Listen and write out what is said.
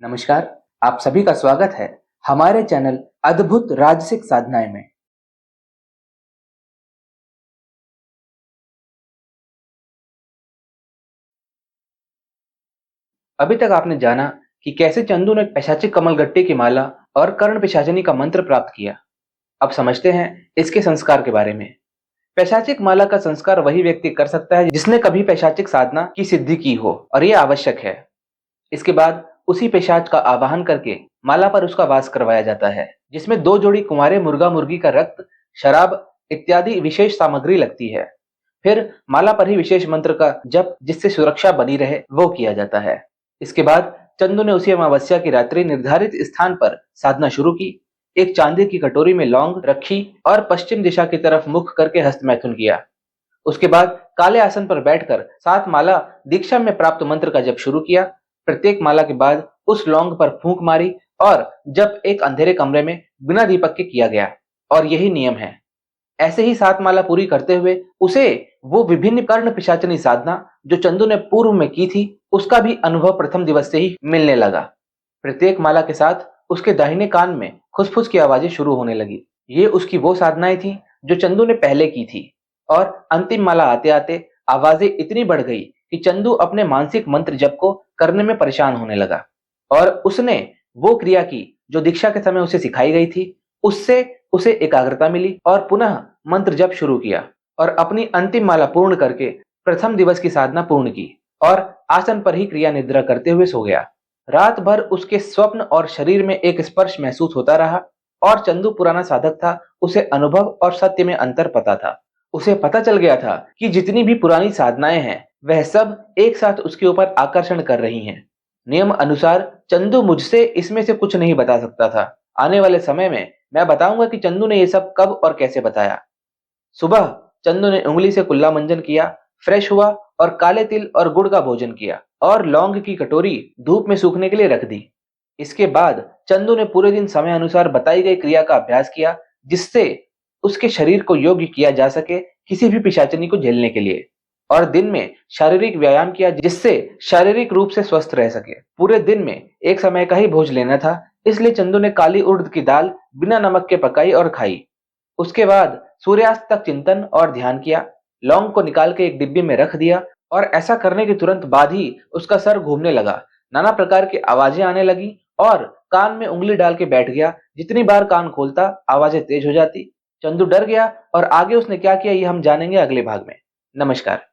नमस्कार। आप सभी का स्वागत है हमारे चैनल अद्भुत राजसिक साधनाएं में। अभी तक आपने जाना कि कैसे चंदू ने पैशाचिक कमलगट्टे की माला और कर्ण पिशाचिनी का मंत्र प्राप्त किया। अब समझते हैं इसके संस्कार के बारे में। पैशाचिक माला का संस्कार वही व्यक्ति कर सकता है जिसने कभी पैशाचिक साधना की सिद्धि की हो, और यह आवश्यक है। इसके बाद उसी पिशाच का आवाहन करके माला पर उसका वास करवाया जाता है, जिसमें 2 जोड़ी कुंवारे मुर्गा मुर्गी का रक्त, शराब इत्यादि विशेष सामग्री लगती है। फिर माला पर ही विशेष मंत्र का जप, जिससे सुरक्षा बनी रहे, वो किया जाता है। इसके बाद चंदू ने उसी अमावस्या की रात्रि निर्धारित स्थान पर साधना शुरू की। एक चांदी की कटोरी में लौंग रखी और पश्चिम दिशा की तरफ मुख करके हस्तमैथुन किया। उसके बाद काले आसन पर बैठकर 7 माला दीक्षा में प्राप्त मंत्र का जप शुरू किया। प्रत्येक माला के बाद उस लौंग पर फूंक मारी और जप एक अंधेरे कमरे में बिना दीपक के किया गया, और यही नियम है। ऐसे ही 7 माला पूरी करते हुए उसे वो विभिन्न कर्ण पिशाचनी साधना जो चंदू ने पूर्व में की थी, उसका भी अनुभव प्रथम दिवस से ही मिलने लगा। प्रत्येक माला के साथ उसके दाहिने कान में खुसफुस की आवाजें शुरू होने लगी। ये उसकी वो साधनाएं थी जो चंदू ने पहले की थी, और अंतिम माला आते आते आवाजें इतनी बढ़ गई कि चंदू अपने मानसिक मंत्र जप को करने में परेशान होने लगा, और उसने वो क्रिया की जो दीक्षा के समय उसे सिखाई गई थी। उससे उसे एकाग्रता मिली और पुनः मंत्र जप शुरू किया, और अपनी अंतिम माला पूर्ण करके प्रथम दिवस की साधना पूर्ण की और आसन पर ही क्रिया निद्रा करते हुए सो गया। रात भर उसके स्वप्न और शरीर में एक स्पर्श महसूस होता रहा, और चंदू पुराना साधक था, उसे अनुभव और सत्य में अंतर पता था। उसे पता चल गया था कि जितनी भी पुरानी साधनाएं हैं वह सब एक साथ उसके ऊपर आकर्षण कर रही हैं। नियम अनुसार चंदू मुझसे इसमें से कुछ नहीं बता सकता था। आने वाले समय में मैं बताऊंगा कि चंदू ने ये सब कब और कैसे बताया। सुबह चंदू ने उंगली से कुल्ला मंजन किया, फ्रेश हुआ और काले तिल और गुड़ का भोजन किया, और लौंग की कटोरी धूप में सूखने के लिए रख दी। इसके बाद चंदू ने पूरे दिन समय अनुसार बताई गई क्रिया का अभ्यास किया, जिससे उसके शरीर को योग्य किया जा सके किसी भी पिशाचनी को झेलने के लिए, और दिन में शारीरिक व्यायाम किया जिससे शारीरिक रूप से स्वस्थ रह सके। पूरे दिन में एक समय का ही भोज लेना था, इसलिए चंदू ने काली उड़द की दाल बिना नमक के पकाई और खाई। उसके बाद सूर्यास्त तक चिंतन और ध्यान किया। लौंग को निकाल के एक डिब्बी में रख दिया, और ऐसा करने के तुरंत बाद ही उसका सर घूमने लगा, नाना प्रकार की आवाजें आने लगी, और कान में उंगली डाल के बैठ गया। जितनी बार कान खोलता आवाजें तेज हो जाती। चंदू डर गया, और आगे उसने क्या किया ये हम जानेंगे अगले भाग में। नमस्कार।